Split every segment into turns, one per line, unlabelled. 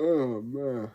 Oh man.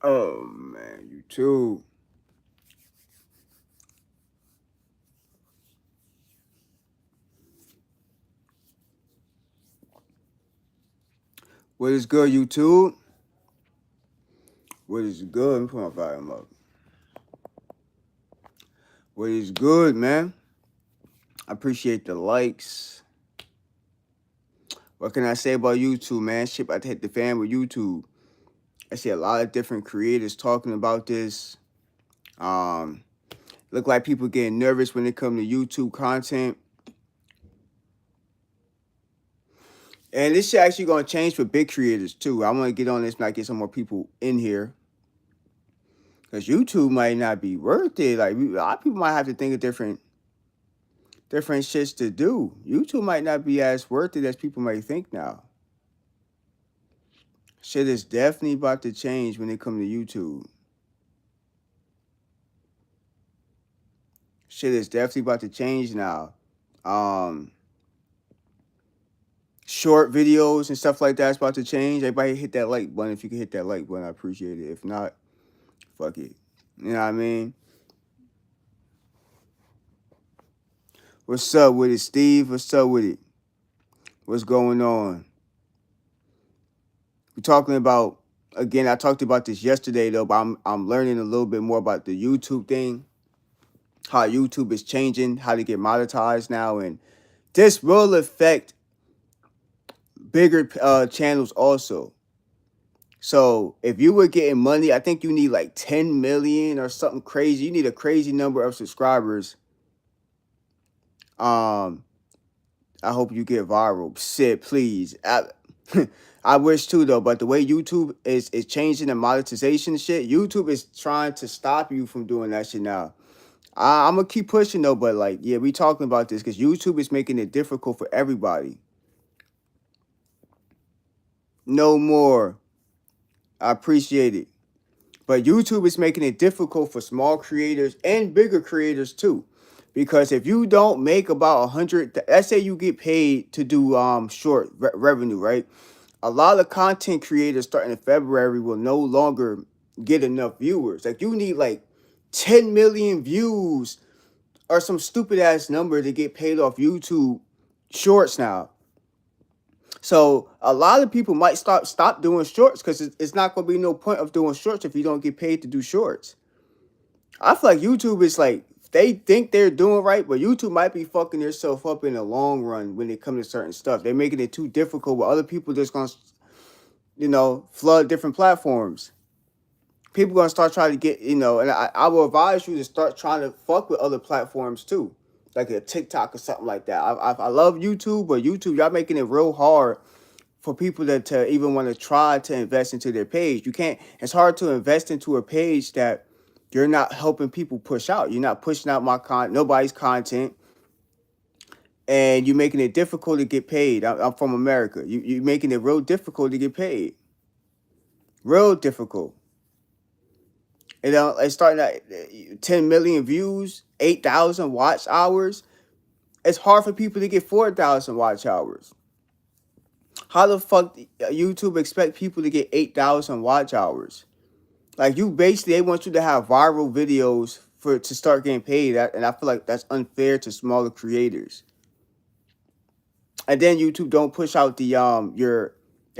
Oh man, you too. What is good, YouTube? What is good? Let me put my volume up. What is good, man? I appreciate the likes. What can I say about YouTube, man? Shit about to hit the fan with YouTube. I see a lot of different creators talking about this. Um, look like people getting nervous when it comes to YouTube content. And this shit actually gonna change for big creators too. I want to get on this and I get some more people in here. Cause YouTube might not be worth it. Like a lot of people might have to think of different shits to do. YouTube might not be as worth it as people might think now. Shit is definitely about to change when it comes to YouTube. Shit is definitely about to change now. Short videos and stuff like that's about to change. Everybody hit that like button. If you can hit that like button, I appreciate it. If not, fuck it. You know what I mean? What's up with it, Steve? What's up with it? What's going on? We're talking about, again, I talked about this yesterday though, but I'm learning a little bit more about the YouTube thing, how YouTube is changing, how to get monetized now, and this will affect bigger channels also. So if you were getting money, I think you need like 10 million or something crazy. You need a crazy number of subscribers. I hope you get viral. Shit, please. I wish too though, but the way YouTube is changing the monetization shit, YouTube is trying to stop you from doing that shit now. I'm gonna keep pushing though, but like, yeah, we talking about this because YouTube is making it difficult for everybody. No more. I appreciate it. But YouTube is making it difficult for small creators and bigger creators too. Because if you don't make about 100, let's say you get paid to do short revenue, right? A lot of content creators starting in February will no longer get enough viewers. Like you need like 10 million views or some stupid ass number to get paid off YouTube shorts now. So a lot of people might stop doing shorts because it's not going to be no point of doing shorts if you don't get paid to do shorts. I feel like YouTube is like, they think they're doing right, but YouTube might be fucking themselves up in the long run when it comes to certain stuff. They're making it too difficult where other people just going to, flood different platforms. People going to start trying to get, and I will advise you to start trying to fuck with other platforms too. Like a TikTok or something like that. I love YouTube, but YouTube, y'all making it real hard for people to even want to try to invest into their page. You can't, it's hard to invest into a page that you're not helping people push out. You're not pushing out nobody's content, and you're making it difficult to get paid. I'm from America. You're making it real difficult to get paid. Real difficult. It's starting at 10 million views, 8,000 watch hours. It's hard for people to get 4,000 watch hours. How the fuck YouTube expect people to get 8,000 watch hours? Like you basically, they want you to have viral videos to start getting paid. And I feel like that's unfair to smaller creators. And then YouTube don't push out the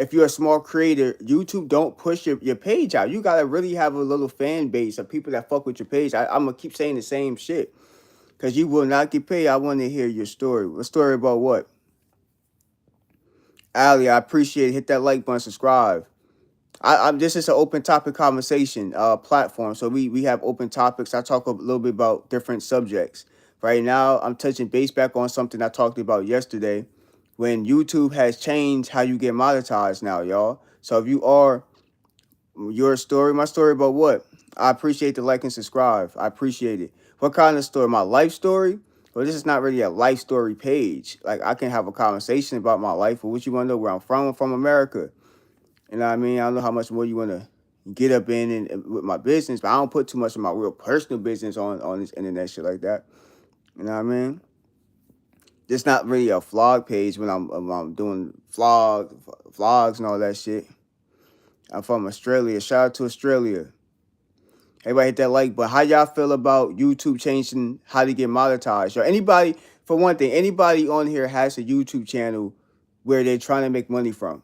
if you're a small creator, YouTube don't push your page out. You gotta really have a little fan base of people that fuck with your page. I'm gonna keep saying the same shit because you will not get paid. I want to hear your story. A story about what? Ali, I appreciate it. Hit that like button, subscribe. I'm this is an open topic conversation platform. So we have open topics. I talk a little bit about different subjects. Right now, I'm touching base back on something I talked about yesterday when YouTube has changed how you get monetized now, y'all. So if you are your story, my story about what? I appreciate the like and subscribe. I appreciate it. What kind of story? My life story? Well, this is not really a life story page. Like I can have a conversation about my life, or what you want to know where I'm from. I'm from America. You know what I mean? I don't know how much more you want to get up in and with my business, but I don't put too much of my real personal business on this internet shit like that. You know what I mean? It's not really a vlog page when I'm doing vlogs and all that shit. I'm from Australia. Shout out to Australia. Everybody hit that like button. How y'all feel about YouTube changing how to get monetized? Or anybody, for one thing, anybody on here has a YouTube channel where they're trying to make money from.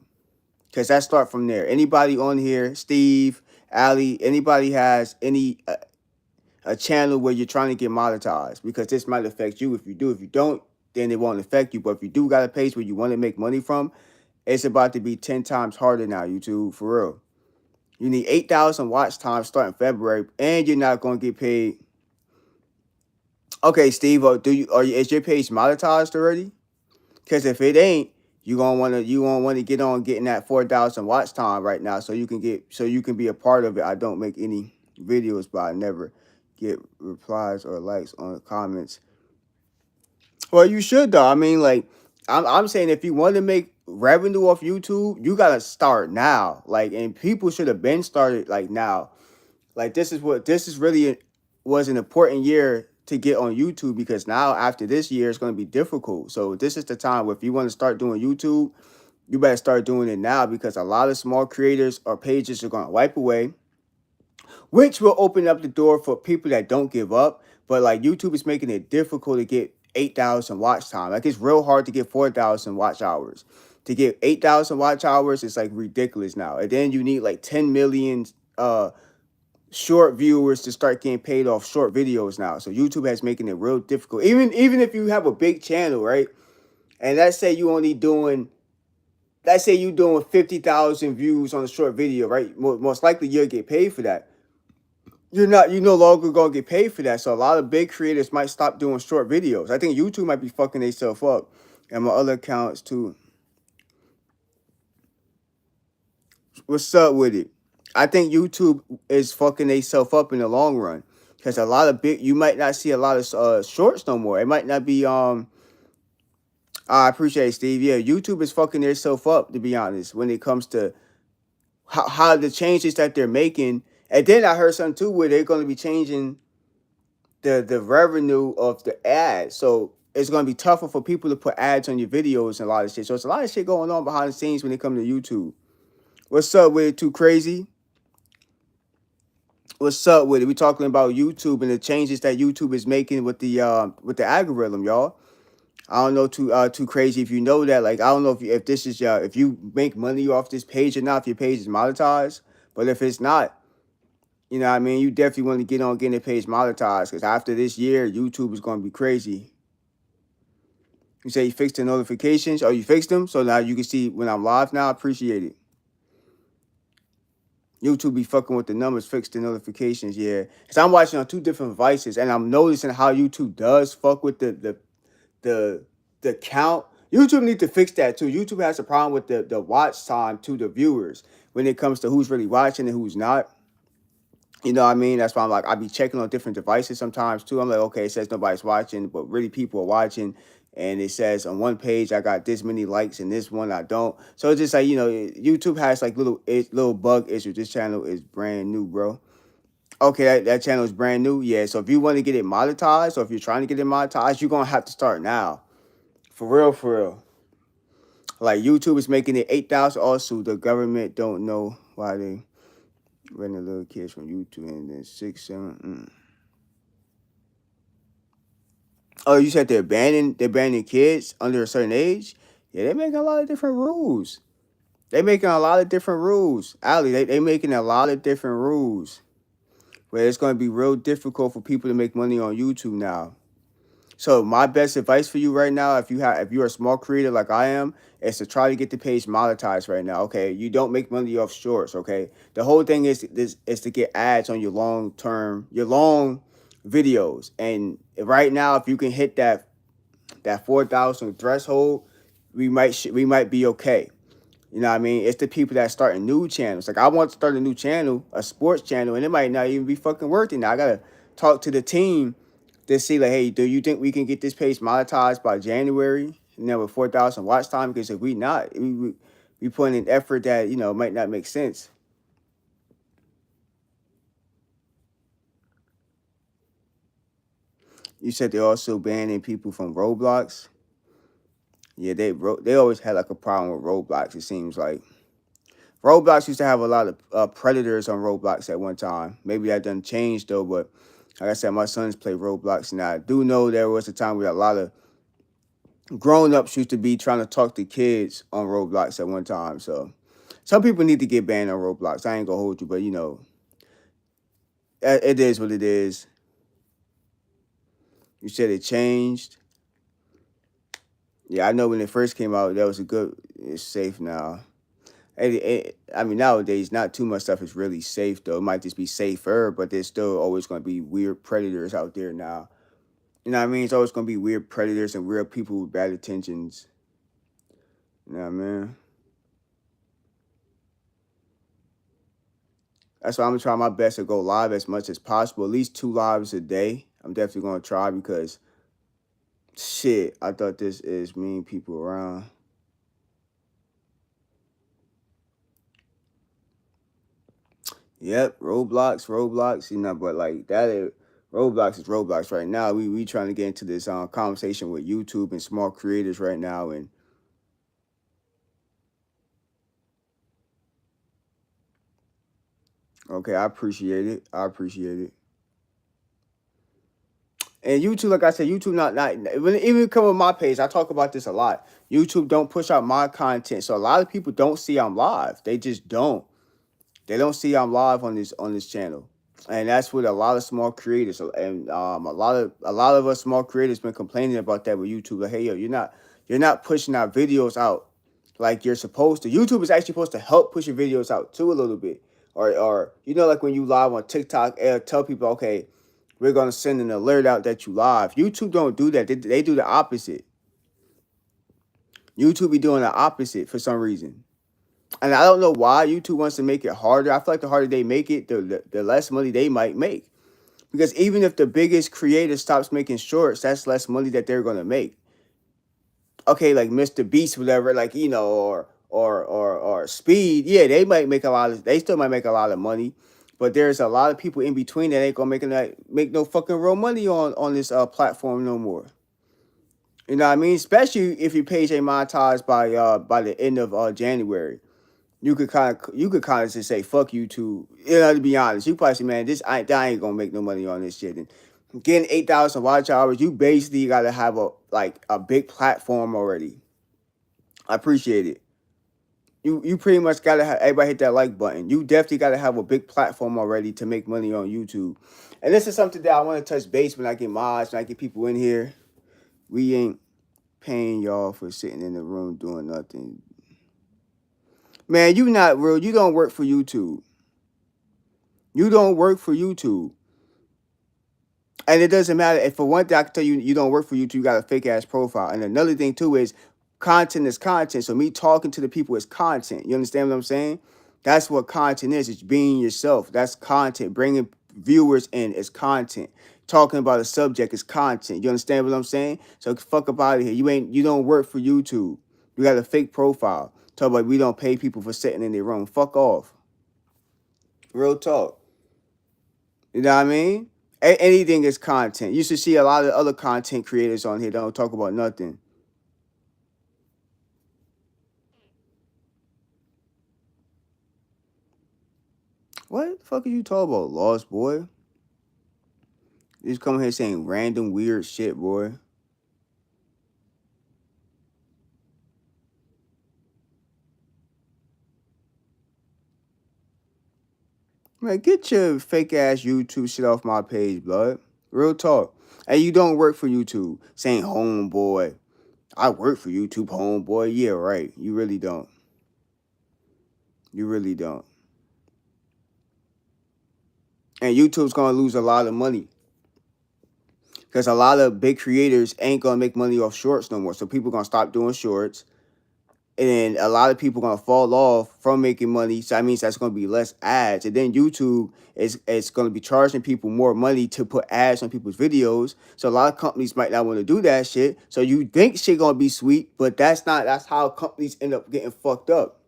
Because that start from there. Anybody on here, Steve, Ali, anybody has any a channel where you're trying to get monetized, because this might affect you. If you do, if you don't, then it won't affect you. But if you do got a page where you want to make money from, it's about to be 10 times harder now, YouTube, for real. You need 8,000 watch time starting February, and you're not going to get paid. Okay, Steve, is your page monetized already? Because if it ain't, you gonna want to get on getting that 4,000 watch time right now, so you can be a part of it. I don't make any videos, but I never get replies or likes on the comments. Well, you should though. I mean, like I'm saying, if you want to make revenue off YouTube, you gotta start now. Like, and people should have been started like now. Like this is really was an important year to get on YouTube, because now after this year it's going to be difficult. So this is the time where if you want to start doing YouTube, you better start doing it now, because a lot of small creators or pages are going to wipe away, which will open up the door for people that don't give up. But like YouTube is making it difficult to get 8,000 watch time. Like it's real hard to get 4,000 watch hours. To get 8,000 watch hours is like ridiculous now. And then you need like 10 million short viewers to start getting paid off short videos now. So YouTube has making it real difficult. Even if you have a big channel, right? And let's say you doing 50,000 views on a short video, right? Most likely you'll get paid for that. You no longer gonna get paid for that. So a lot of big creators might stop doing short videos. I think YouTube might be fucking themselves up, and my other accounts too. What's up with it? I think YouTube is fucking themselves up in the long run, because a lot of you might not see a lot of shorts no more. It might not be I appreciate it, Steve. Yeah, YouTube is fucking themselves up, to be honest, when it comes to how the changes that they're making. And then I heard something too where they're going to be changing the revenue of the ads. So it's going to be tougher for people to put ads on your videos and a lot of shit. So it's a lot of shit going on behind the scenes when it comes to YouTube. What's up with it, Too Crazy? What's up with it? We talking about YouTube and the changes that YouTube is making with the algorithm, y'all. I don't know too crazy if you know that. Like I don't know if this is if you make money off this page or not, if your page is monetized. But if it's not, you know what I mean, you definitely want to get on getting the page monetized, because after this year, YouTube is going to be crazy. You say you fixed the notifications. Oh, you fixed them, so now you can see when I'm live now. I appreciate it. YouTube be fucking with the numbers, fix the notifications, yeah. Cause I'm watching on two different devices, and I'm noticing how YouTube does fuck with the count. YouTube need to fix that too. YouTube has a problem with the watch time to the viewers when it comes to who's really watching and who's not. You know what I mean? That's why I'm like, I be checking on different devices sometimes too. I'm like, okay, it says nobody's watching, but really people are watching. And it says on one page I got this many likes and this one I don't. So it's just like, YouTube has like little bug issues. This channel is brand new, bro. Okay, that channel is brand new. Yeah, so if you want to get it monetized, or if you're trying to get it monetized, you're going to have to start now. For real, for real. Like YouTube is making it 8,000. Also, the government don't know why they renting little kids from YouTube, and then 6, 7. Oh, you said they're banning kids under a certain age? Yeah, they're making a lot of different rules. They making a lot of different rules. Ali, they making a lot of different rules where it's going to be real difficult for people to make money on YouTube now. So my best advice for you right now, if you're a small creator like I am, is to try to get the page monetized right now. Okay, you don't make money off shorts. Okay, the whole thing is to get ads on your long videos. And right now, if you can hit that 4,000 threshold, we might be okay. You know what I mean? It's the people that starting new channels. Like I want to start a new channel, a sports channel, and it might not even be fucking worth it. Now I gotta talk to the team to see like, hey, do you think we can get this page monetized by January? You know, with 4,000 watch time? Because if we not, we put in effort that might not make sense. You said they're also banning people from Roblox. Yeah, they always had like a problem with Roblox. It seems like Roblox used to have a lot of predators on Roblox at one time. Maybe that done changed though, but like I said, my sons play Roblox, and I do know there was a time where a lot of grown-ups used to be trying to talk to kids on Roblox at one time. So some people need to get banned on Roblox. I ain't gonna hold you, but it is what it is. You said it changed. Yeah, I know when it first came out, that was a good. It's safe now. I mean, nowadays, not too much stuff is really safe, though. It might just be safer, but there's still always going to be weird predators out there now. You know what I mean? It's always going to be weird predators and weird people with bad intentions. You know what I mean? That's why I'm going to try my best to go live as much as possible, at least 2 lives a day. I'm definitely going to try because, shit, I thought this is mean people around. Yep, Roblox, but like that is Roblox is Roblox right now. We trying to get into this conversation with YouTube and small creators right now, and okay, I appreciate it. I appreciate it. And YouTube, like I said, YouTube not when even come with my page, I talk about this a lot. YouTube don't push out my content, so a lot of people don't see I'm live. They just don't. They don't see I'm live on this channel, and that's what a lot of small creators and a lot of us small creators been complaining about that with YouTube. Like, hey, yo, you're not pushing our videos out like you're supposed to. YouTube is actually supposed to help push your videos out too a little bit, or like when you live on TikTok, tell people, okay, we're gonna send an alert out that you live. YouTube don't do that. They do the opposite. YouTube be doing the opposite for some reason. And I don't know why YouTube wants to make it harder. I feel like the harder they make it, the less money they might make. Because even if the biggest creator stops making shorts, that's less money that they're gonna make. Okay, like Mr. Beast, whatever, like or Speed, yeah, they still might make a lot of money. But there's a lot of people in between that ain't gonna make no fucking real money on this platform no more. You know what I mean? Especially if your page ain't monetized by the end of January. You could kind of just say fuck YouTube. To be honest, you probably say, man, I ain't gonna make no money on this shit. And getting 8,000 watch hours, you basically gotta have a big platform already. I appreciate it. You pretty much gotta have everybody hit that like button. You definitely gotta have a big platform already to make money on YouTube. And this is something that I want to touch base when I get mods, when I get people in here. We ain't paying y'all for sitting in the room doing nothing. Man, you not real. You don't work for YouTube. You don't work for YouTube. And it doesn't matter. If for one thing, I can tell you, you don't work for YouTube. You got a fake ass profile. And another thing too is content is content. So me talking to the people is content. You understand what I'm saying? That's what content is. It's being yourself. That's content. Bringing viewers in is content. Talking about a subject is content. You understand what I'm saying? So fuck up out of here. You don't work for YouTube. You got a fake profile. Talk about we don't pay people for sitting in their room. Fuck off. Real talk. You know what I mean? Anything is content. You should see a lot of other content creators on here that don't talk about nothing. What the fuck are you talking about, Lost Boy? You just come here saying random weird shit, boy. Man, get your fake ass YouTube shit off my page, blood. Real talk. And you don't work for YouTube. Saying homeboy. I work for YouTube, homeboy. Yeah, right. You really don't. You really don't. And YouTube's gonna lose a lot of money. Because a lot of big creators ain't gonna make money off shorts no more. So people gonna stop doing shorts. And a lot of people gonna fall off from making money. So that means that's gonna be less ads. And then YouTube is gonna be charging people more money to put ads on people's videos. So a lot of companies might not want to do that shit. So you think shit gonna be sweet, but that's how companies end up getting fucked up.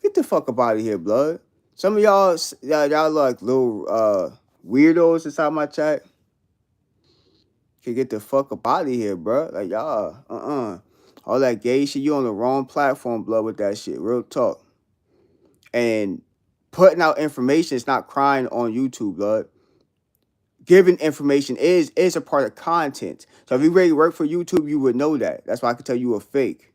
Get the fuck up out of here, blood. Some of y'all like little weirdos inside my chat. Can get the fuck up out of here, bro. Like y'all, all that gay shit. You on the wrong platform, blood, with that shit. Real talk. And putting out information is not crying on YouTube, blood. Giving information is a part of content. So if you really work for YouTube, you would know that. That's why I can tell you a fake.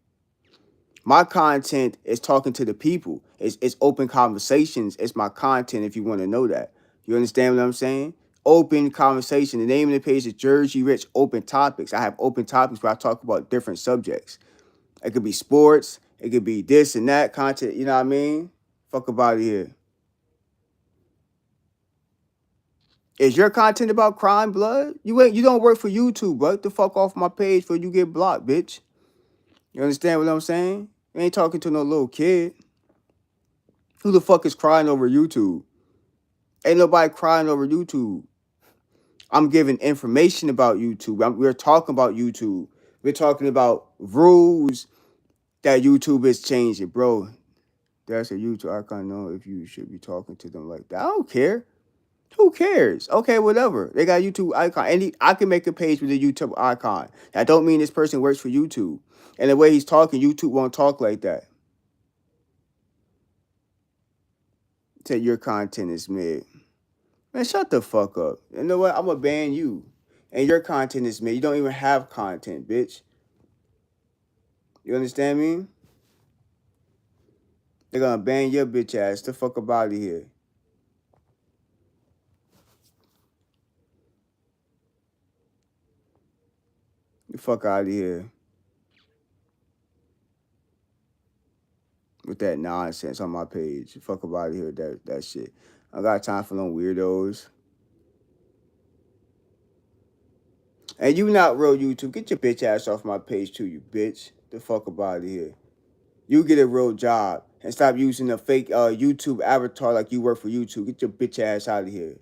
My content is talking to the people. It's open conversations. It's my content if you want to know that. You understand what I'm saying? Open conversation. The name of the page is Jersey Rich Open Topics. I have open topics where I talk about different subjects. It could be sports. It could be this and that content. You know what I mean? Fuck about here. Is your content about crime, blood? You don't work for YouTube, bro. Get the fuck off my page before you get blocked, bitch. You understand what I'm saying? You ain't talking to no little kid. Who the fuck is crying over YouTube? Ain't nobody crying over YouTube. I'm giving information about YouTube. We're talking about YouTube. We're talking about rules that YouTube is changing, bro. That's a YouTube. I can't know if you should be talking to them like that. I don't care. Who cares? Okay, whatever. They got YouTube icon. And I can make a page with a YouTube icon. That don't mean this person works for YouTube. And the way he's talking, YouTube won't talk like that. Say your content is mid. Man, shut the fuck up. You know what? I'm going to ban you. And your content is mid. You don't even have content, bitch. You understand me? They're going to ban your bitch ass. The fuck up out of here. The fuck out of here. With that nonsense on my page. Fuck up out of here with that shit. I got time for no weirdos. And you not real YouTube. Get your bitch ass off my page too, you bitch. The fuck up out of here. You get a real job and stop using a fake YouTube avatar like you work for YouTube. Get your bitch ass out of here.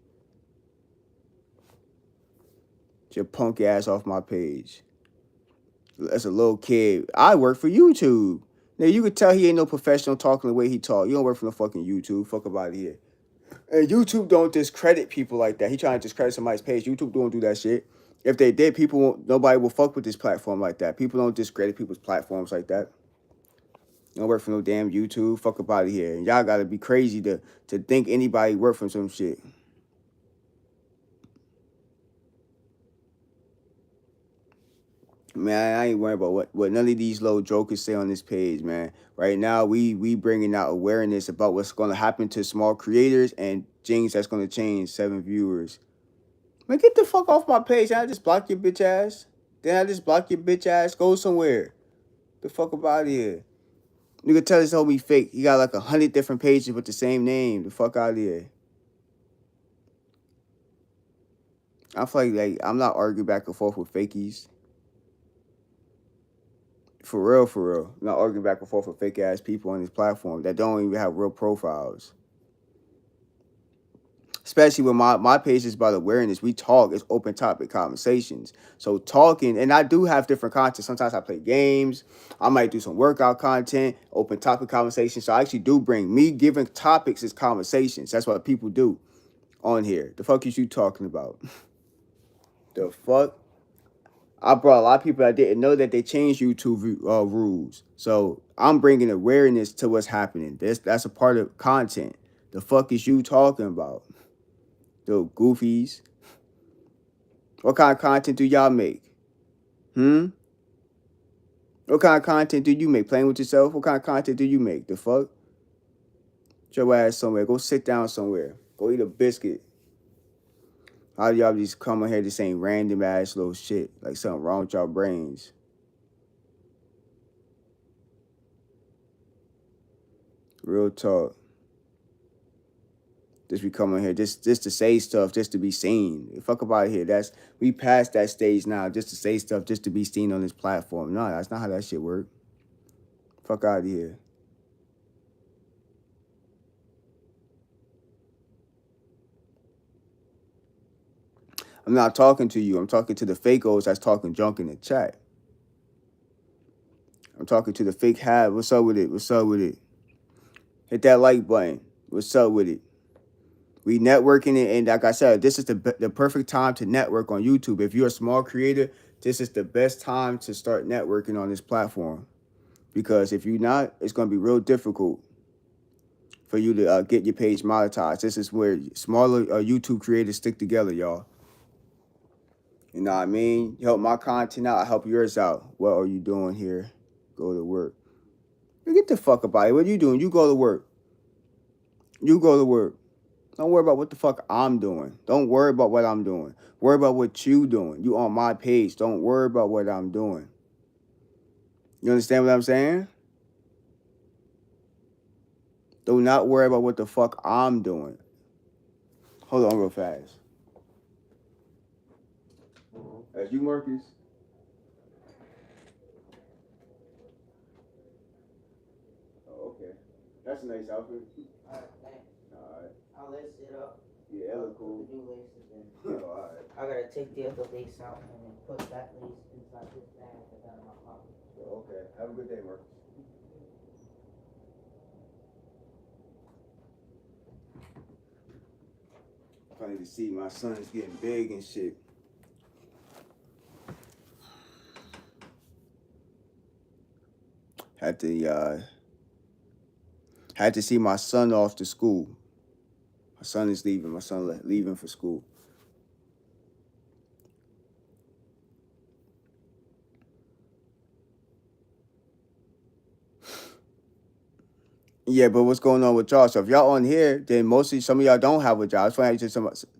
Get your punk ass off my page. As a little kid, I work for YouTube. Now you could tell he ain't no professional talking the way he talk. You don't work for no fucking YouTube. Fuck up out of here. And YouTube don't discredit people like that. He trying to discredit somebody's page. YouTube don't do that shit. If they did, nobody will fuck with this platform like that. People don't discredit people's platforms like that. You don't work for no damn YouTube. Fuck up out of here. And y'all gotta be crazy to think anybody work from some shit. Man, I ain't worried about what none of these little jokers say on this page, man. Right now, we bringing out awareness about what's gonna happen to small creators and things that's gonna change 7 viewers. Man, get the fuck off my page. Then I just block your bitch ass. Go somewhere. The fuck up out of here. You can tell this homie fake. He got like 100 different pages with the same name. The fuck out of here. I feel like I'm not arguing back and forth with fakies. For real, for real. I'm not arguing back and forth with fake ass people on this platform that don't even have real profiles. Especially when my page is about awareness. We talk. It's open topic conversations. So talking, and I do have different content. Sometimes I play games. I might do some workout content, open topic conversations. So I actually do bring me giving topics as conversations. That's what people do on here. The fuck is you talking about? The fuck? I brought a lot of people that didn't know that they changed YouTube rules. So I'm bringing awareness to what's happening. That's a part of content. The fuck is you talking about? The goofies. What kind of content do y'all make? What kind of content do you make? Playing with yourself? What kind of content do you make? The fuck? Get your ass somewhere. Go sit down somewhere. Go eat a biscuit. How do y'all just come in here just saying random ass little shit? Like something wrong with y'all brains. Real talk. Just be coming here just to say stuff, just to be seen. Fuck about here. We past that stage now, just to say stuff, just to be seen on this platform. No, that's not how that shit work. Fuck out of here. I'm not talking to you. I'm talking to the fakos that's talking junk in the chat. I'm talking to the fake hat. What's up with it? What's up with it? Hit that like button. What's up with it? We networking it, and like I said, this is the perfect time to network on YouTube. If you're a small creator, this is the best time to start networking on this platform. Because if you're not, it's going to be real difficult for you to get your page monetized. This is where smaller YouTube creators stick together, y'all. You know what I mean? You help my content out, I help yours out. What are you doing here? Go to work. Get the fuck about it. What are you doing? You go to work. You go to work. Don't worry about what the fuck I'm doing. Don't worry about what I'm doing. Worry about what you doing. You on my page. Don't worry about what I'm doing. You understand what I'm saying? Do not worry about what the fuck I'm doing. Hold on real fast. As you, Marcus? Oh, okay. That's a nice outfit.
Alright, thanks.
Alright.
I'll lace it up.
Yeah, that look cool.
The new laces in.
Oh, alright.
I gotta take the other lace out and then put that lace inside this bag I got in my pocket.
Oh, okay. Have a good day, Marcus. Funny to see my son is getting big and shit. Had to see my son off to school. My son is leaving. My son leaving for school. Yeah, but what's going on with y'all? So if y'all on here, then mostly some of y'all don't have a job. It's funny how you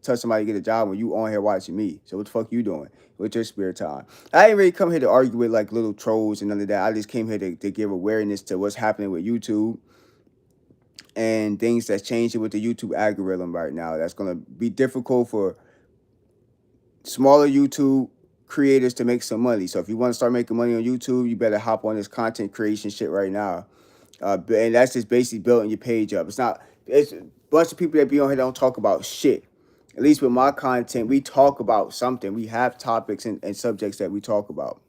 tell somebody to get a job when you on here watching me. So what the fuck you doing with your spare time? I ain't really come here to argue with like little trolls and none of that. I just came here to give awareness to what's happening with YouTube and things that's changing with the YouTube algorithm right now. That's gonna be difficult for smaller YouTube creators to make some money. So if you want to start making money on YouTube, you better hop on this content creation shit right now. And that's just basically building your page up. It's a bunch of people that be on here don't talk about shit. At least with my content, we talk about something. We have topics and subjects that we talk about.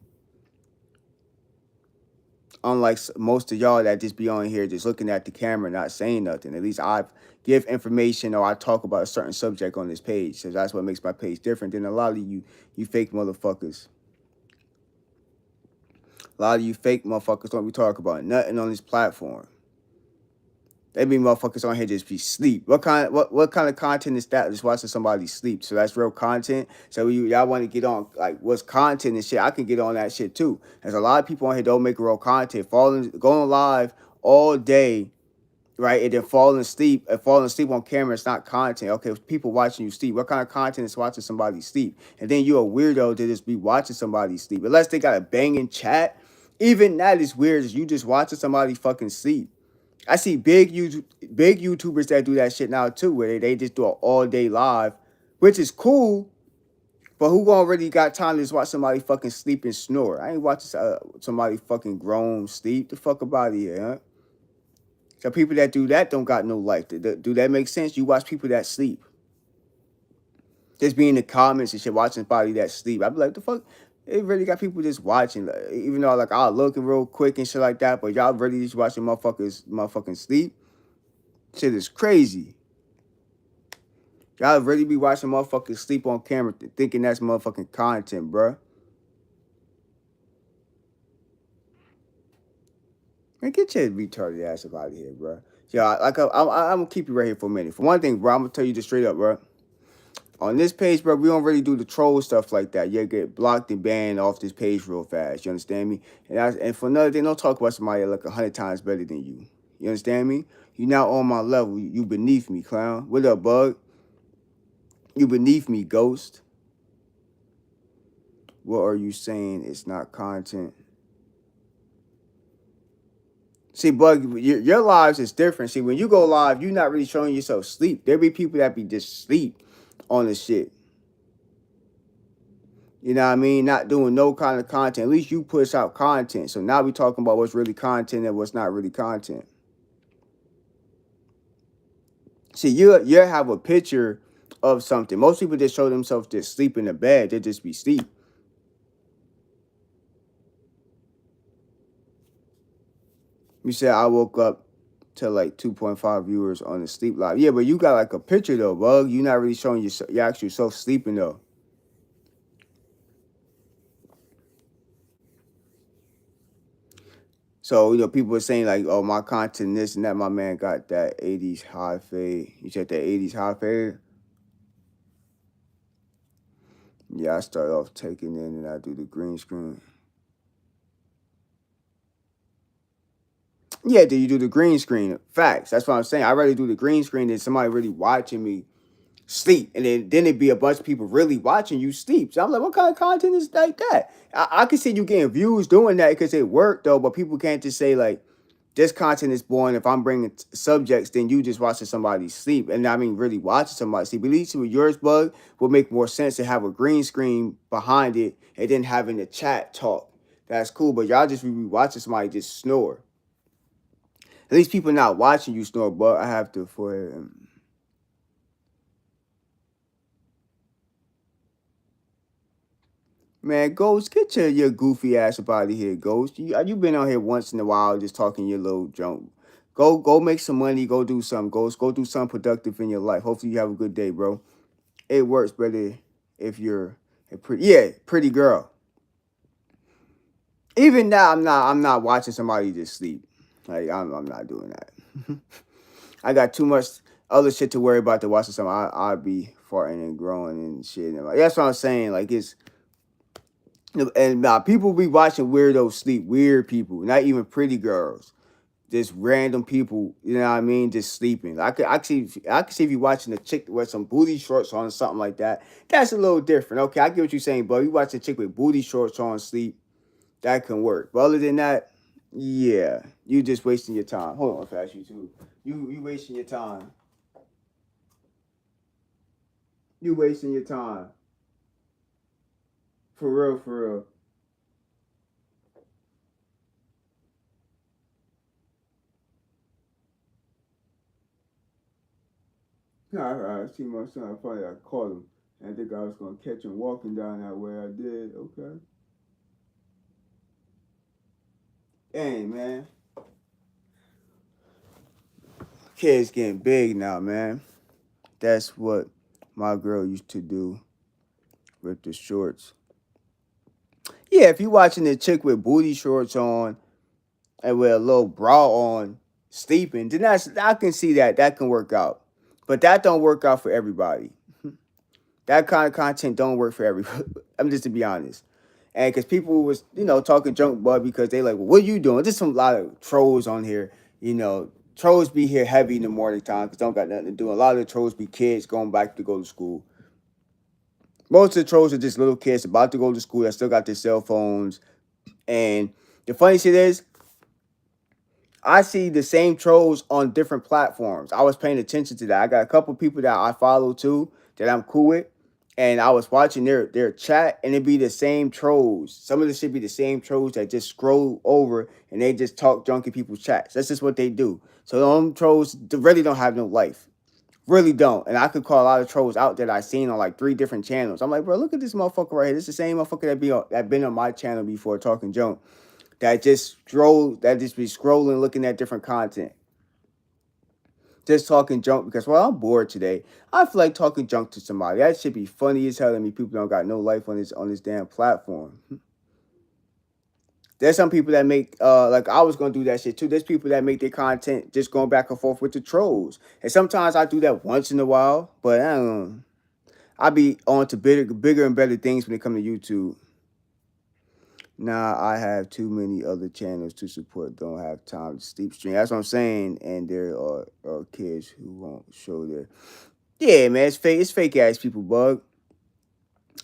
Unlike most of y'all that just be on here just looking at the camera, not saying nothing. At least I give information or I talk about a certain subject on this page. So that's what makes my page different than a lot of you fake motherfuckers. A lot of you fake motherfuckers don't be talking about nothing on this platform. They be motherfuckers on here just be sleep. What kind of content is that? Just watching somebody sleep. So that's real content. So y'all want to get on like what's content and shit. I can get on that shit too. There's a lot of people on here don't make real content. Going live all day, right? And then falling asleep on camera, it's not content. Okay, people watching you sleep. What kind of content is watching somebody sleep? And then you're a weirdo to just be watching somebody sleep. Unless they got a banging chat. Even that is weird. You just watching somebody fucking sleep. I see big YouTubers that do that shit now too, where they just do an all day live, which is cool. But who already got time to just watch somebody fucking sleep and snore? I ain't watching somebody fucking groan sleep. The fuck about here, huh? So people that do that don't got no life. Do that make sense? You watch people that sleep. Just be in the comments and shit, watching somebody that sleep. I be like, the fuck? It really got people just watching, like, even though like I'll look real quick and shit like that, but y'all really just watching motherfucking sleep. Shit is crazy. Y'all really be watching motherfuckers sleep on camera, thinking that's motherfucking content, bruh. Man, get your retarded ass up out of here, bruh. Yeah, like I'm gonna keep you right here for a minute. For one thing, bro, I'm gonna tell you this straight up, bruh. On this page, bro, we don't really do the troll stuff like that. You get blocked and banned off this page real fast. You understand me? And for another thing, don't talk about somebody like 100 times better than you. You understand me? You not on my level. You beneath me, clown. What up, bug? You beneath me, ghost. What are you saying? It's not content. See, bug, your lives is different. See, when you go live, you're not really showing yourself sleep. There be people that be just sleep on the shit. You know what I mean? Not doing no kind of content. At least you push out content. So now we talking about what's really content and what's not really content. See, you have a picture of something. Most people just show themselves just sleep in the bed. They just be sleep. You said I woke up to like 2.5 viewers on the sleep live. Yeah, but you got like a picture though, bug. You're not really showing your actual self sleeping though. So, people were saying like, oh, my content this and that. My man got that 80s high fade. You said that 80s high fade? Yeah, I start off taking in and I do the green screen. Yeah, do you do the green screen? Facts. That's what I'm saying. I'd rather do the green screen than somebody really watching me sleep. And then it'd be a bunch of people really watching you sleep. So I'm like, what kind of content is like that? I can see you getting views doing that because it worked though, but people can't just say like, this content is boring. If I'm bringing subjects, then you just watching somebody sleep. And I mean, really watching somebody sleep. At least with yours, bug, would make more sense to have a green screen behind it and then having the chat talk. That's cool. But y'all just be watching somebody just snore. At least people not watching you snore, but I have to for man, Ghost, get your goofy ass up out of here, Ghost. You been out here once in a while just talking your little junk. Go make some money. Go do something, Ghost. Go do something productive in your life. Hopefully you have a good day, bro. It works better if you're a pretty girl. Even now, I'm not watching somebody just sleep. Like I'm not doing that. I got too much other shit to worry about to watch something. I'd be farting and growing and shit. And that's what I'm saying. Like it's. And people be watching weirdos sleep, weird people, not even pretty girls, just random people. You know what I mean? Just sleeping. I can see if you're watching a chick with some booty shorts on or something like that. That's a little different. Okay, I get what you're saying, but you watch a chick with booty shorts on sleep, that can work. But other than that, yeah, you just wasting your time. Hold on, fast you too. You wasting your time. You wasting your time. For real, for real. I see my son. I probably I caught him. I think I was gonna catch him walking down that way. I did. Okay. Dang, man. Kids getting big now, man. That's what my girl used to do with the shorts. Yeah, if you watching a chick with booty shorts on and with a little bra on, sleeping, then I can see that can work out. But that don't work out for everybody. That kind of content don't work for everybody. I'm just to be honest. And because people was, talking junk, bud, because they like, well, what you doing? There's some lot of trolls on here. Trolls be here heavy in the morning time because don't got nothing to do. A lot of the trolls be kids going back to go to school. Most of the trolls are just little kids about to go to school that still got their cell phones. And the funny shit is, I see the same trolls on different platforms. I was paying attention to that. I got a couple people that I follow too that I'm cool with. And I was watching their chat, and it'd be the same trolls. Some of this should be the same trolls that just scroll over and they just talk junk in people's chats. That's just what they do. So them trolls really don't have no life. Really don't. And I could call a lot of trolls out that I seen on like 3 different channels. I'm like, bro, look at this motherfucker right here. This is the same motherfucker that been on my channel before talking junk. That just be scrolling, looking at different content. Just talking junk because, well, I'm bored today. I feel like talking junk to somebody. That should be funny as hell. I mean, people don't got no life on this damn platform. There's some people that make like I was gonna do that shit too. There's people that make their content just going back and forth with the trolls. And sometimes I do that once in a while, but I don't know. I be on to bigger and better things when it comes to YouTube. Nah, I have too many other channels to support. Don't have time to sleep stream. That's what I'm saying. And there are kids who won't show their. Yeah, man, it's fake. It's fake ass people, bug.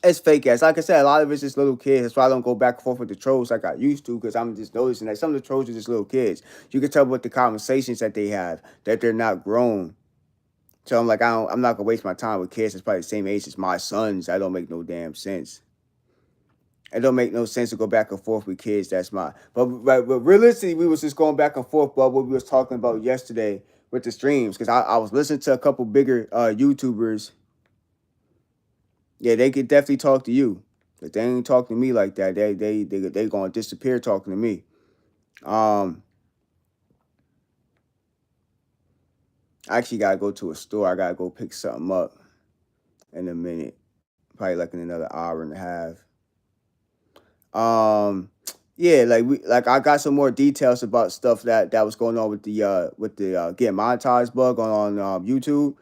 It's fake ass. Like I said, a lot of it's just little kids. That's why I don't go back and forth with the trolls like I used to, because I'm just noticing that some of the trolls are just little kids. You can tell with the conversations that they have that they're not grown. So I'm like, I'm not gonna waste my time with kids that's probably the same age as my sons. That don't make no damn sense. It don't make no sense to go back and forth with kids. That's my. But realistically, we was just going back and forth about what we was talking about yesterday with the streams, because I was listening to a couple bigger YouTubers. Yeah, they could definitely talk to you, but they ain't talking to me like that. They gonna disappear talking to me. Um, I actually gotta go to a store. I gotta go pick something up in a minute, probably like in another hour and a half. Yeah, like I got some more details about stuff that was going on with the getting monetized bug on YouTube,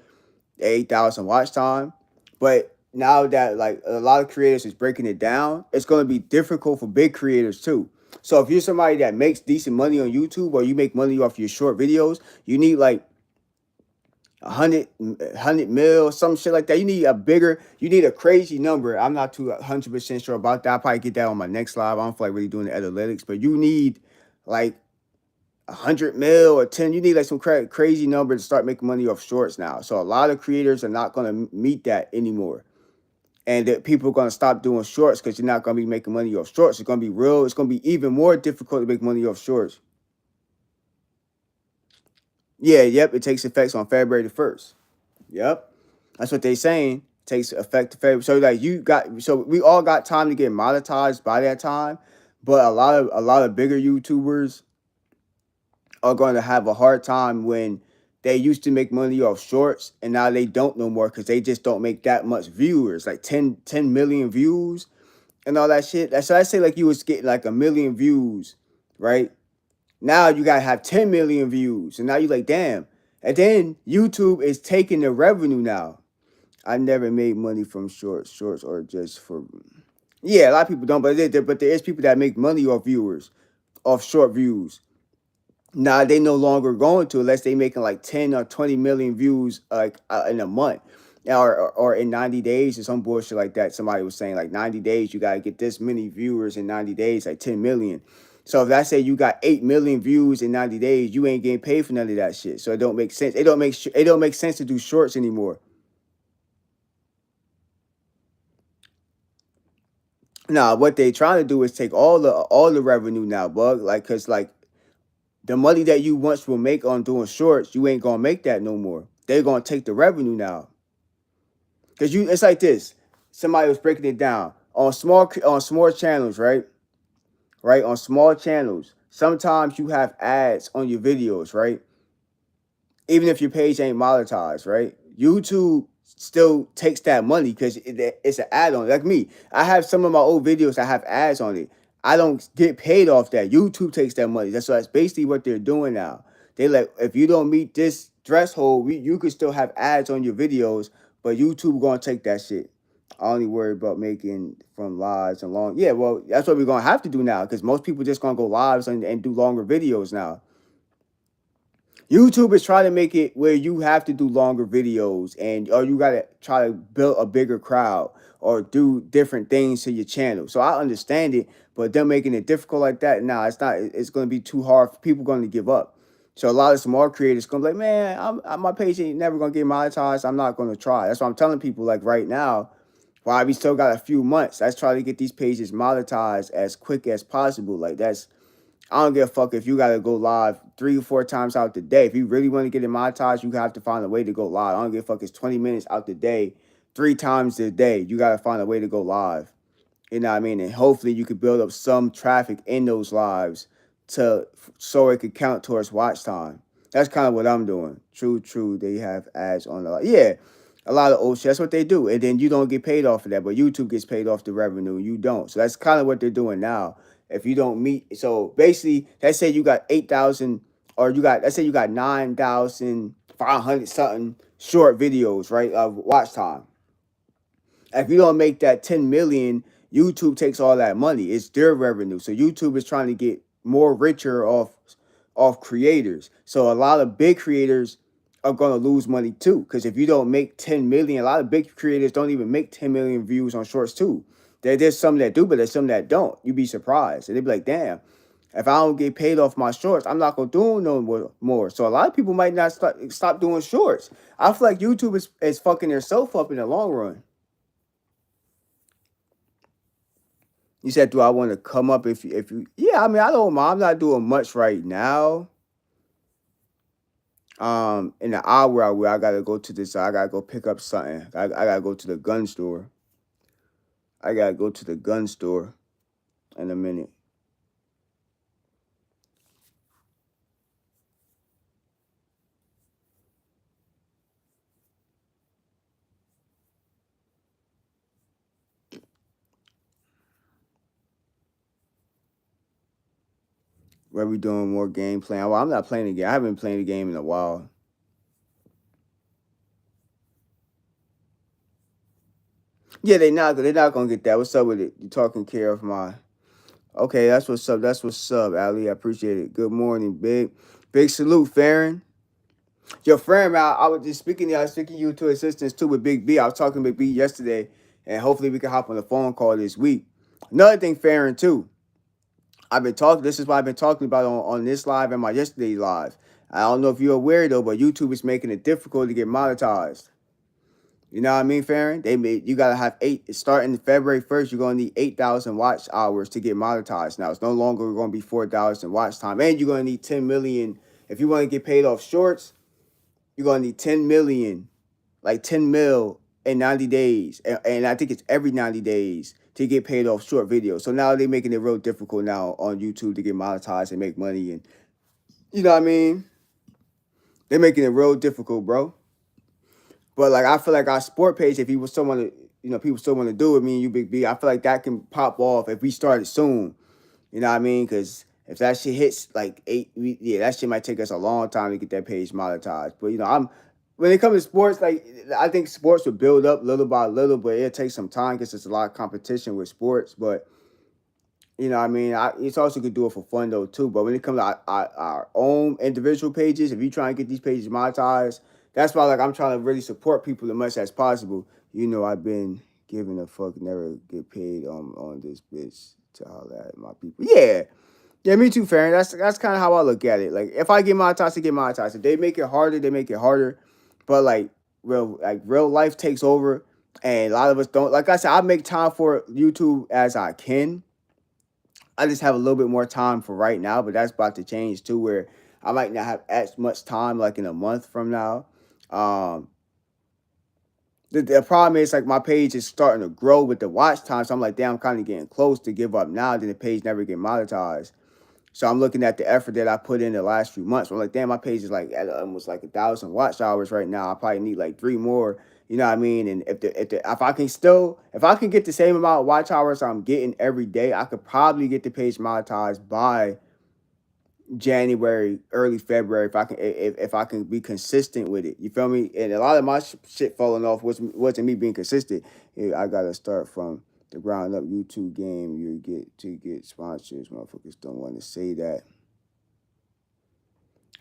8,000 watch time. But now that like a lot of creators is breaking it down, it's going to be difficult for big creators too. So if you're somebody that makes decent money on YouTube, or you make money off your short videos, you need like 100 mil, some shit like that. You need a crazy number. I'm not too 100% sure about that. I'll probably get that on my next live. I don't feel like really doing the analytics, but you need like 100 mil or 10. You need like some crazy number to start making money off shorts now. So a lot of creators are not going to meet that anymore. And that people are going to stop doing shorts because you're not going to be making money off shorts. It's going to be real. It's going to be even more difficult to make money off shorts. Yeah, yep. It takes effects on February the 1st. Yep. That's what they saying. Takes effect to February. So like we all got time to get monetized by that time, but a lot of bigger YouTubers are going to have a hard time when they used to make money off shorts and now they don't no more because they just don't make that much viewers, like 10 million views and all that shit. So I say like you was getting like 1 million views, right? Now you gotta have 10 million views, and now you like, damn. And then YouTube is taking the revenue now. I never made money from shorts or just for. Yeah, a lot of people don't, but there is people that make money off viewers, off short views. Now they no longer going to unless they making like 10 or 20 million views like in a month. Or in 90 days or some bullshit like that. Somebody was saying like 90 days, you gotta get this many viewers in 90 days, like 10 million. So if I say you got 8 million views in 90 days, you ain't getting paid for none of that shit. So it don't make sense. It don't make sense to do shorts anymore. Now what they trying to do is take all the revenue now, bug. Like, cause like the money that you once will make on doing shorts, you ain't gonna make that no more. They're gonna take the revenue now. Cause it's like this. Somebody was breaking it down on small channels, right? Right, on small channels. Sometimes you have ads on your videos, right? Even if your page ain't monetized, right? YouTube still takes that money because it's an ad on it. Like me, I have some of my old videos that have ads on it. I don't get paid off that. YouTube takes that money. That's basically what they're doing now. They like, if you don't meet this threshold, you can still have ads on your videos, but YouTube gonna take that shit. I only worry about making from lives and long. Yeah, well, that's what we're gonna have to do now because most people just gonna go lives and do longer videos now. YouTube is trying to make it where you have to do longer videos or you gotta try to build a bigger crowd or do different things to your channel. So I understand it, but them making it difficult like that, nah, it's not. It's gonna be too hard. People going to give up. So a lot of small creators gonna be like, man, my page ain't never gonna get monetized. I'm not gonna try. That's why I'm telling people like right now, while we still got a few months, let's try to get these pages monetized as quick as possible. Like I don't give a fuck if you gotta go live 3 or 4 times out the day. If you really want to get it monetized, you have to find a way to go live. I don't give a fuck. It's 20 minutes out the day, 3 times a day. You gotta find a way to go live. You know what I mean? And hopefully you could build up some traffic in those lives so it could count towards watch time. That's kind of what I'm doing. True. They have ads on the live. Yeah, a lot of old shit. That's what they do. And then you don't get paid off of that, but YouTube gets paid off the revenue. You don't. So that's kind of what they're doing now. If you don't meet, so basically, let's say you got 8,000, or let's say you got 9,500 something short videos, right? Of watch time. If you don't make that 10 million, YouTube takes all that money. It's their revenue. So YouTube is trying to get more richer off creators. So a lot of big creators are gonna lose money too. Because if you don't make 10 million, a lot of big creators don't even make 10 million views on shorts too. There's some that do, but there's some that don't. You'd be surprised. And they'd be like, damn, if I don't get paid off my shorts, I'm not gonna do no more. So a lot of people might not stop doing shorts. I feel like YouTube is fucking themselves up in the long run. You said, do I want to come up if you? Yeah, I mean, I don't mind. I'm not doing much right now. In the hour I gotta go to this. I gotta go pick up something. I gotta go to the gun store. I gotta go to the gun store in a minute. Where we doing more game playing? Well, I'm not playing the game. I haven't been playing the game in a while. Yeah, they're not gonna get that. What's up with it? You taking care of my? Okay, that's what's up. That's what's up, Ali. I appreciate it. Good morning, big salute, Farron. Your friend, man, I was just speaking. I was speaking you to assistance too with Big B. I was talking to Big B yesterday, and hopefully we can hop on a phone call this week. Another thing, Farron, too. I've been talking. This is what I've been talking about on this live and my yesterday live. I don't know if you're aware though, but YouTube is making it difficult to get monetized. You know what I mean, Farron? You gotta have starting February 1st. You're gonna need 8,000 watch hours to get monetized. Now it's no longer gonna be 4,000 watch time, and you're gonna need 10 million if you want to get paid off shorts. You're gonna need 10 million, like 10 mil in 90 days. And I think it's every 90 days to get paid off short videos. So now they're making it real difficult now on YouTube to get monetized and make money. And you know what I mean? They're making it real difficult, bro. But like I feel like our sport page, if people still want to, people still want to do it, me and you, Big B, I feel like that can pop off if we start it soon. You know what I mean? Because if that shit hits like that shit might take us a long time to get that page monetized. But when it comes to sports, like I think sports will build up little by little, but it takes some time because there's a lot of competition with sports. But you know what I mean? It's also good to do it for fun though too. But when it comes to our own individual pages, if you try and get these pages monetized, that's why like I'm trying to really support people as much as possible. I've been giving a fuck, never get paid on this bitch to holler at my people. Yeah. Yeah, me too, Farron. That's kind of how I look at it. Like if I get monetized, I get monetized. If they make it harder, they make it harder. But like real life takes over, and a lot of us don't. Like I said, I make time for YouTube as I can. I just have a little bit more time for right now, but that's about to change too, where I might not have as much time like in a month from now. Um, the problem is like my page is starting to grow with the watch time, so I'm like, damn, I'm kind of getting close to give up now. Then the page never get monetized. So I'm looking at the effort that I put in the last few months. I'm like, damn, my page is like at almost like 1,000 watch hours right now. I probably need like 3 more. You know what I mean? And if I can get the same amount of watch hours I'm getting every day, I could probably get the page monetized by January, early February. If I can be consistent with it, you feel me? And a lot of my shit falling off wasn't me being consistent. I gotta start from the ground up. YouTube game, you get sponsors. Motherfuckers don't want to say that.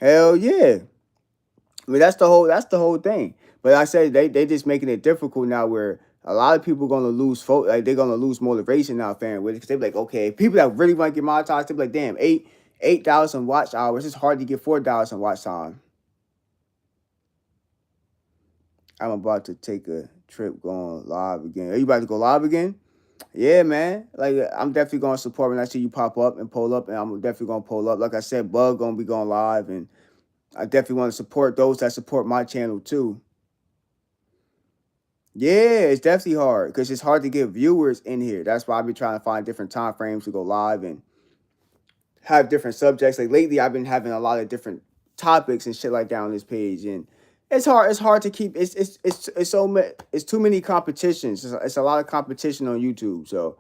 Hell yeah. I mean that's the whole thing. But I said they just making it difficult now where a lot of people gonna lose like they're gonna lose motivation now, fan with it. Cause they be like, okay, people that really want to get monetized, they be like, damn, 8,000 watch hours. It's hard to get 4,000 watch time. I'm about to take a trip going live again. Are you about to go live again? Yeah, man. Like I'm definitely gonna support when I see you pop up and pull up, and I'm definitely gonna pull up. Like I said, Bug gonna be going live, and I definitely want to support those that support my channel too. Yeah, it's definitely hard because it's hard to get viewers in here. That's why I've been trying to find different time frames to go live and have different subjects. Like lately, I've been having a lot of different topics and shit like that on this page, and it's hard. It's hard to keep. It's too many competitions. It's a lot of competition on YouTube. So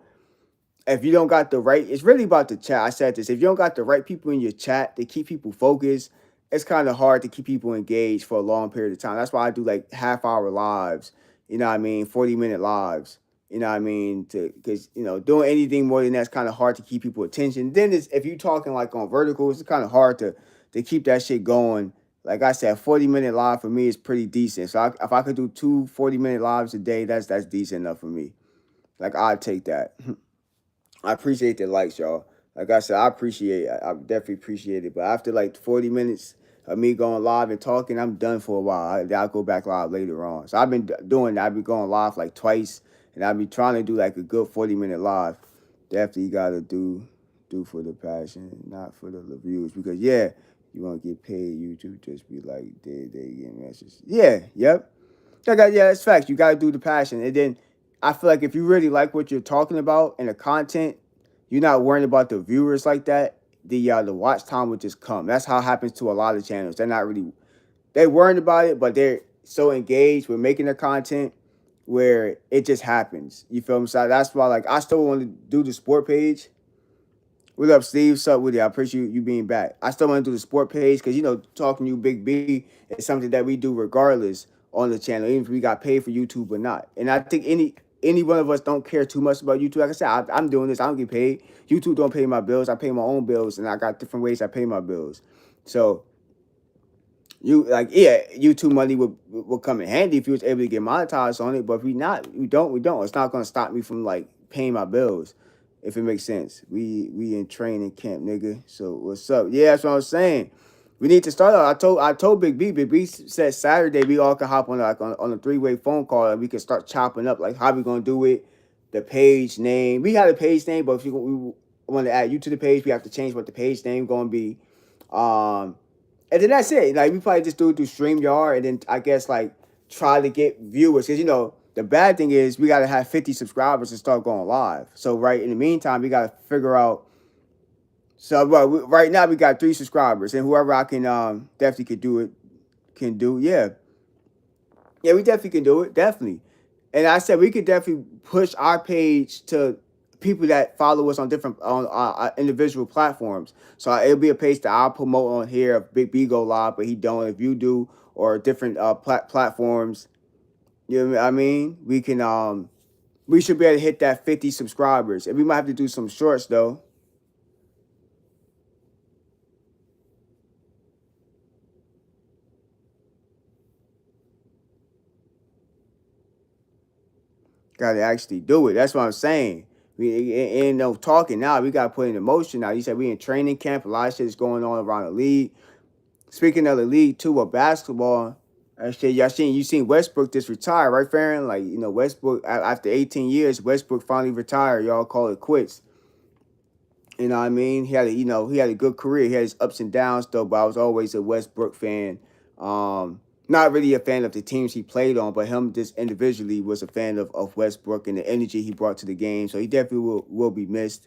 if you don't got the right, it's really about the chat. I said this. If you don't got the right people in your chat to keep people focused, it's kind of hard to keep people engaged for a long period of time. That's why I do like half-hour lives. You know what I mean? 40-minute lives. You know what I mean? Because doing anything more than that's kind of hard to keep people attention. Then if you're talking like on verticals, it's kind of hard to keep that shit going. Like I said, 40-minute live for me is pretty decent. So if I could do 2 40-minute lives a day, that's decent enough for me. Like I'd take that. I appreciate the likes, y'all. Like I said, I definitely appreciate it. But after like 40 minutes of me going live and talking, I'm done for a while. I'll go back live later on. So I've been doing that. I've been going live like twice, and I've been trying to do like a good 40-minute live. Definitely gotta do for the passion, not for the reviews. Because yeah, you want to get paid, YouTube just be like they get messages. Yeah, yep. Yeah, it's facts. You gotta do the passion, and then I feel like if you really like what you're talking about and the content, you're not worrying about the viewers like that. The watch time would just come. That's how it happens to a lot of channels. They're worrying about it, but they're so engaged with making the content where it just happens. You feel me? So that's why like I still want to do the sport page. What up, Steve? What's up with you? I appreciate you being back. I still want to do the sport page because talking to you, Big B, is something that we do regardless on the channel, even if we got paid for YouTube or not. And I think any one of us don't care too much about YouTube. Like I said, I'm doing this. I don't get paid. YouTube don't pay my bills. I pay my own bills, and I got different ways I pay my bills. So YouTube money will come in handy if you was able to get monetized on it. But if we don't. It's not gonna stop me from like paying my bills, if it makes sense. We in training camp, nigga. So what's up? Yeah, that's what I was saying. We need to start out. I told Big B. Big B said Saturday we all can hop on on a 3-way phone call and we can start chopping up like how we gonna do it, the page name. We had a page name, but if we want to add you to the page, we have to change what the page name gonna be. Um, and then that's it. Like we probably just do it through StreamYard, and then I guess like try to get viewers because the bad thing is we gotta have 50 subscribers to start going live. So right in the meantime, we gotta figure out. So right now we got 3 subscribers, and whoever I can definitely could do it can do. Yeah, we definitely can do it, definitely. And I said we could definitely push our page to people that follow us on different on individual platforms. So it'll be a page that I'll promote on here if Big B go live, but he don't. If you do, or different platforms, you know what I mean. We should be able to hit that 50 subscribers, and we might have to do some shorts though. Got to actually do it. That's what I'm saying. We ain't no talking now. We got to put in motion now. You said we in training camp. A lot of shit is going on around the league. Speaking of the league too, with basketball, actually, you seen Westbrook just retire, right, Farron? Like Westbrook after 18 years, Westbrook finally retired. Y'all call it quits. You know what I mean? He had a good career. He had his ups and downs though, but I was always a Westbrook fan. Not really a fan of the teams he played on, but him just individually was a fan of Westbrook and the energy he brought to the game. So he definitely will be missed.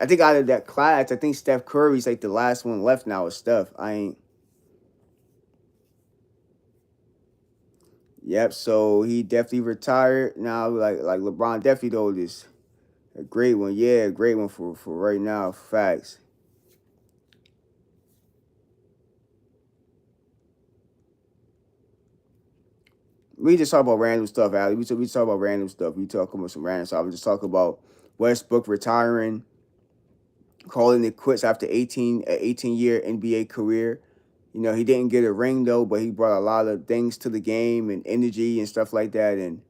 I think out of that class, I think Steph Curry's like the last one left now with Steph. I ain't. Yep. So he definitely retired now. Like LeBron definitely though this a great one. Yeah, a great one for right now. Facts. We just talk about random stuff, Ali. We talk about random stuff. We talk about some random stuff. I'm just talking about Westbrook retiring, calling it quits after 18-year NBA career. He didn't get a ring though, but he brought a lot of things to the game and energy and stuff like that. And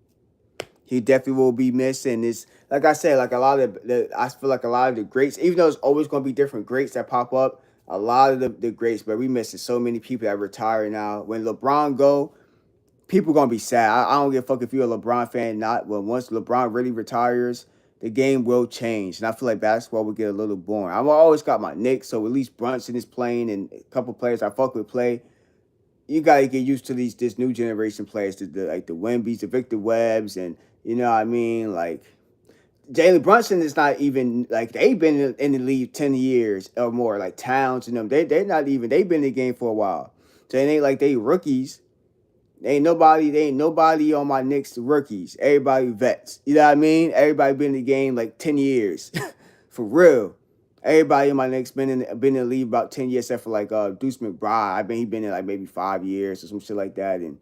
he definitely will be missing. It's like I said, like a lot of I feel like a lot of the greats, even though it's always going to be different greats that pop up. A lot of the greats, but we missing so many people that retire now. When LeBron go, people gonna be sad. I don't give a fuck if you're a LeBron fan or not. But once LeBron really retires, the game will change, and I feel like basketball will get a little boring. I've always got my Knicks, so at least Brunson is playing, and a couple players I fuck with play. You gotta get used to this new generation players, like the Wembys, the Victor Webbs, and you know what I mean. Like Jalen Brunson is not even like they've been in the league 10 years or more. Like Towns and them, they're not even they've been in the game for a while. So it ain't like they rookies. They ain't nobody on my Knicks rookies. Everybody vets. You know what I mean? Everybody been in the game like 10 years. For real. Everybody in my Knicks been in the league about 10 years, except for like Deuce McBride. He been in like maybe 5 years or some shit like that. And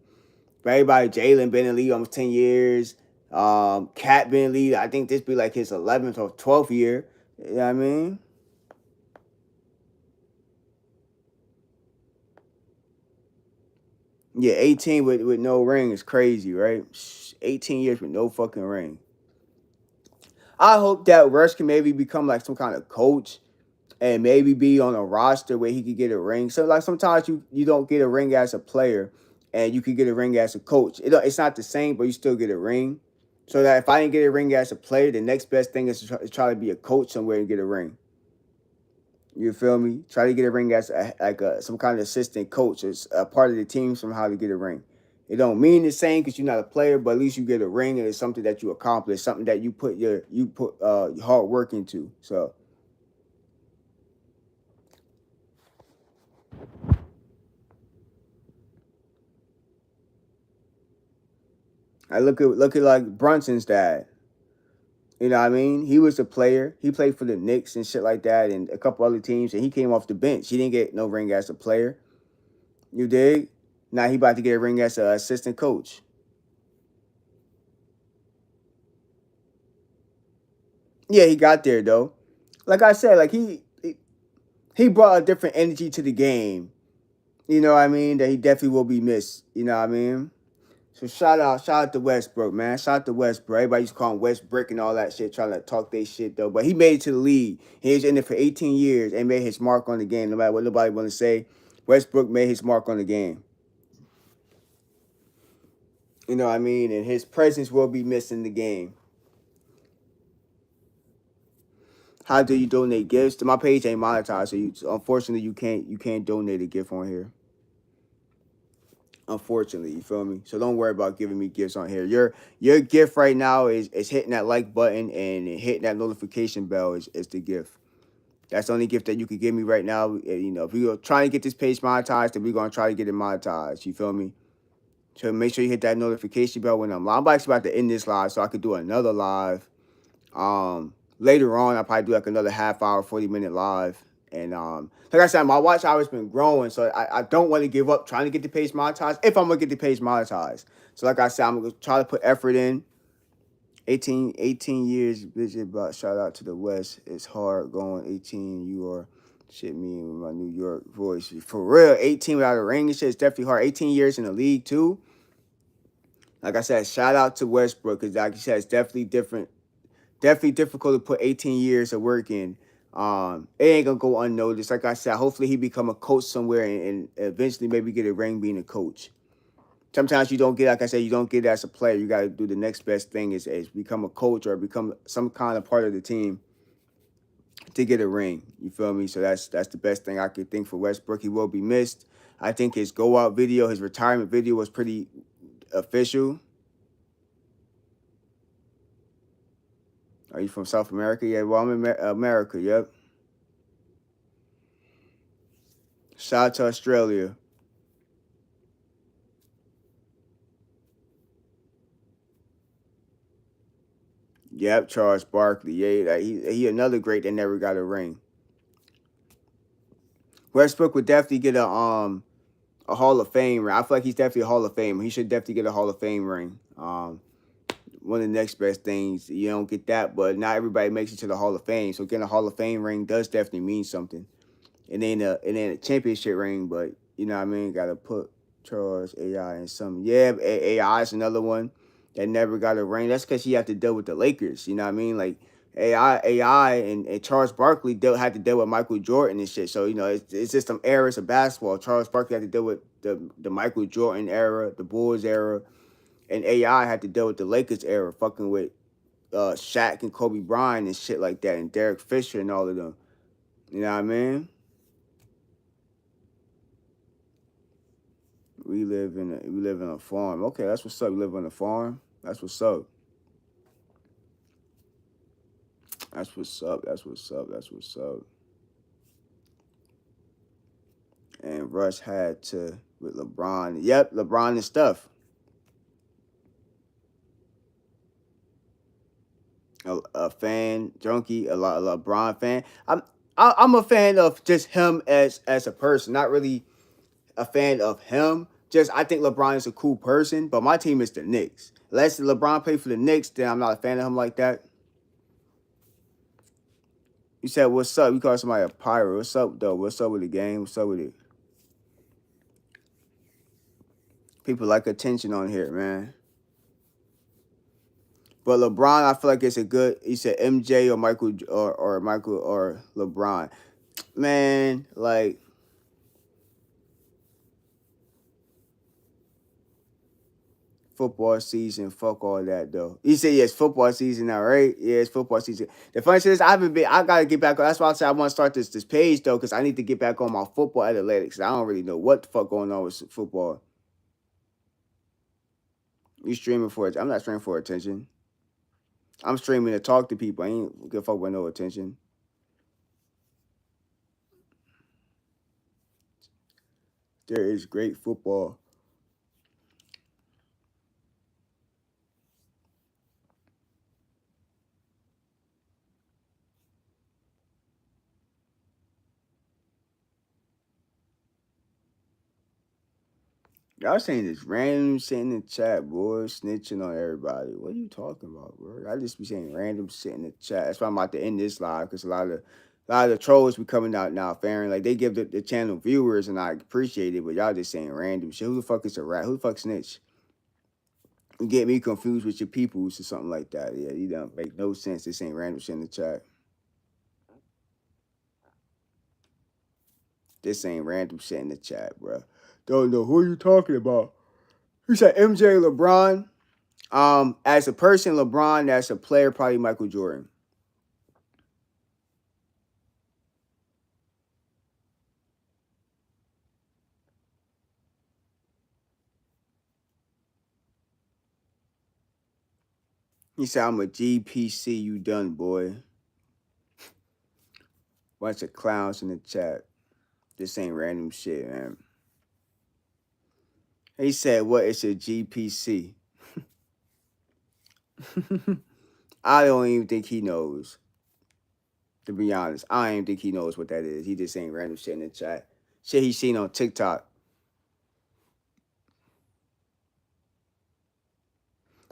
but everybody, Jalen been in the league almost 10 years. Cat been lead. I think this be like his 11th or 12th year. You know what I mean? Yeah, 18 with no ring is crazy, right? 18 years with no fucking ring. I hope that Rush can maybe become like some kind of coach and maybe be on a roster where he could get a ring. So like sometimes you don't get a ring as a player and you could get a ring as a coach. It's not the same, but you still get a ring. So that if I didn't get a ring as a player, the next best thing is to try to be a coach somewhere and get a ring. You feel me? Try to get a ring as some kind of assistant coach as a part of the team somehow to get a ring. It don't mean the same because you're not a player, but at least you get a ring and it's something that you accomplish, something that you put hard work into. So I look at like Brunson's dad. You know what I mean? He was a player. He played for the Knicks and shit like that and a couple other teams, and he came off the bench. He didn't get no ring as a player. You dig? Now he about to get a ring as an assistant coach. Yeah, he got there though. Like I said, like he brought a different energy to the game. You know what I mean? That he definitely will be missed. You know what I mean? So shout out to Westbrook, man. Shout out to Westbrook. Everybody used to call him Westbrook and all that shit, trying to talk their shit though. But he made it to the league. He was in it for 18 years and made his mark on the game. No matter what nobody want to say, Westbrook made his mark on the game. You know what I mean? And his presence will be missed in the game. How do you donate gifts? My page ain't monetized, so unfortunately you can't donate a gift on here. Unfortunately, you feel me? So don't worry about giving me gifts on here. Your gift right now is hitting that like button and hitting that notification bell is the gift. That's the only gift that you could give me right now. You know, if we're trying to get this page monetized, then we're gonna try to get it monetized. You feel me? So make sure you hit that notification bell when I'm live. I'm actually about to end this live so I could do another live. Later on, I'll probably do like another half hour, 40-minute live. And like I said, my watch hour's been growing, so I don't want to give up trying to get the page monetized if I'm gonna get the page monetized. So like I said, I'm gonna try to put effort in. 18 years, bitch, but shout out to the West. It's hard going 18. You are shit me with my New York voice. For real, 18 without a ring and shit is definitely hard. 18 years in the league too. Like I said, shout out to Westbrook, because like you said, it's definitely different. Definitely difficult to put 18 years of work in. It ain't gonna go unnoticed. Like I said, hopefully he become a coach somewhere and eventually maybe get a ring being a coach. Sometimes you don't get, like I said, you don't get it as a player. You got to do the next best thing is become a coach or become some kind of part of the team to get a ring. You feel me? So that's the best thing I could think for Westbrook. He will be missed. I think his go out video, his retirement video was pretty official. Are you from South America? Yeah, well, I'm in America, yep. Shout out to Australia. Yep, Charles Barkley. Yeah, he another great that never got a ring. Westbrook would definitely get a Hall of Fame ring. I feel like he's definitely a Hall of Fame. He should definitely get a Hall of Fame ring. One of the next best things. You don't get that, but not everybody makes it to the Hall of Fame. So getting a Hall of Fame ring does definitely mean something. It ain't a championship ring, but you know what I mean. Got to put Charles AI in some. Yeah, AI is another one that never got a ring. That's because he had to deal with the Lakers. You know what I mean? Like AI, and Charles Barkley had to deal with Michael Jordan and shit. So you know, it's just some eras of basketball. Charles Barkley had to deal with the Michael Jordan era, the Bulls era, and AI had to deal with the Lakers era, fucking with Shaq and Kobe Bryant and shit like that, and Derek Fisher and all of them. You know what I mean? We live in a farm. Okay, that's what's up. We live on a farm. That's what's up. That's what's up. That's what's up. That's what's up. And Rush had to with LeBron. Yep, LeBron and stuff. A fan, junkie, a LeBron fan. I'm a fan of just him as a person. Not really a fan of him, Just I think LeBron is a cool person, but my team is the Knicks. Unless LeBron play for the Knicks, then I'm not a fan of him like that. You said, what's up? You call somebody a pirate. What's up, though? What's up with the game? What's up with it? People like attention on here, man. But LeBron, I feel like it's a good. He said MJ or Michael or Michael or LeBron. Man, like football season, fuck all that though. He said yes, football season now, right? Yeah, it's football season. The funny thing is, I gotta get back on. That's why I said I want to start this page though, because I need to get back on my football analytics. I don't really know what the fuck going on with football. You streaming for it? I'm not streaming for attention. I'm streaming to talk to people. I ain't give a fuck with no attention. There is great football. Y'all saying this random shit in the chat, boy, snitching on everybody. What are you talking about, bro? I just be saying random shit in the chat. That's why I'm about to end this live, because a lot of the trolls be coming out now, Farron. Like they give the channel viewers, and I appreciate it, but y'all just saying random shit. Who the fuck is a rat? Who the fuck snitch? You get me confused with your peoples or something like that. Yeah, you don't make no sense. This ain't random shit in the chat. This ain't random shit in the chat, bro. Don't know who you talking about. You said MJ, LeBron. As a person, LeBron. As a player, probably Michael Jordan. He said, I'm a GPC, you done, boy. Bunch of clowns in the chat. This ain't random shit, man. He said, what is a GPC? I don't even think he knows. To be honest, I don't even think he knows what that is. He just saying random shit in the chat. Shit he seen on TikTok.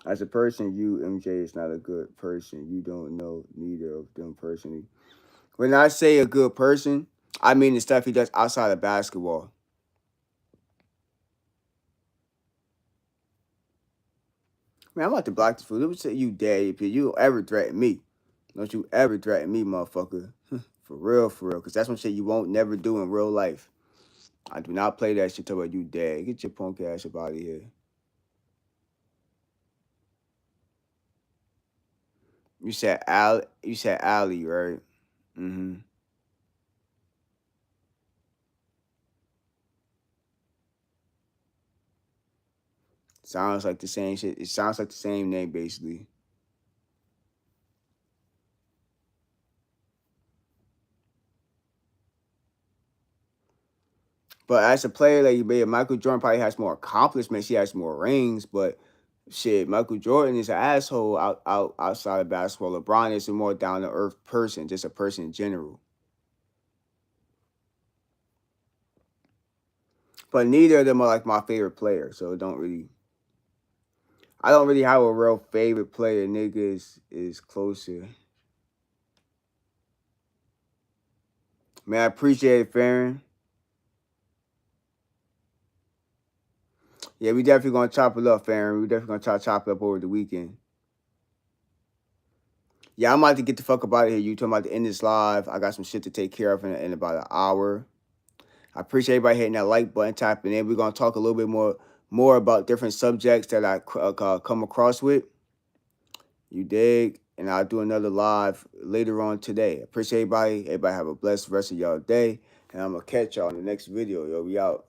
As a person, you, MJ, is not a good person. You don't know neither of them personally. When I say a good person, I mean the stuff he does outside of basketball. Man, I'm about to block this fool. Let me say you dead if you don't ever threaten me. Don't you ever threaten me, motherfucker. For real, for real. Because that's some shit you won't never do in real life. I do not play that shit till about you dead. Get your punk ass up out of here. You said Ali, right? Mm-hmm. Sounds like the same shit. It sounds like the same name, basically. But as a player, like Michael Jordan probably has more accomplishments. He has more rings, but shit, Michael Jordan is an asshole outside of basketball. LeBron is a more down to earth person, just a person in general. But neither of them are like my favorite player, so I don't really have a real favorite player. Nigga is closer. Man, I appreciate it, Farron. Yeah, we definitely gonna chop it up, Farron. We definitely gonna chop it up over the weekend. Yeah, I'm about to get the fuck up out of here. You talking about to end this live. I got some shit to take care of in about an hour. I appreciate everybody hitting that like button, tapping in. We're gonna talk a little bit more about different subjects that I come across with. You dig? And I'll do another live later on today. Appreciate everybody. Everybody have a blessed rest of y'all day. And I'm gonna catch y'all in the next video. Yo, we out.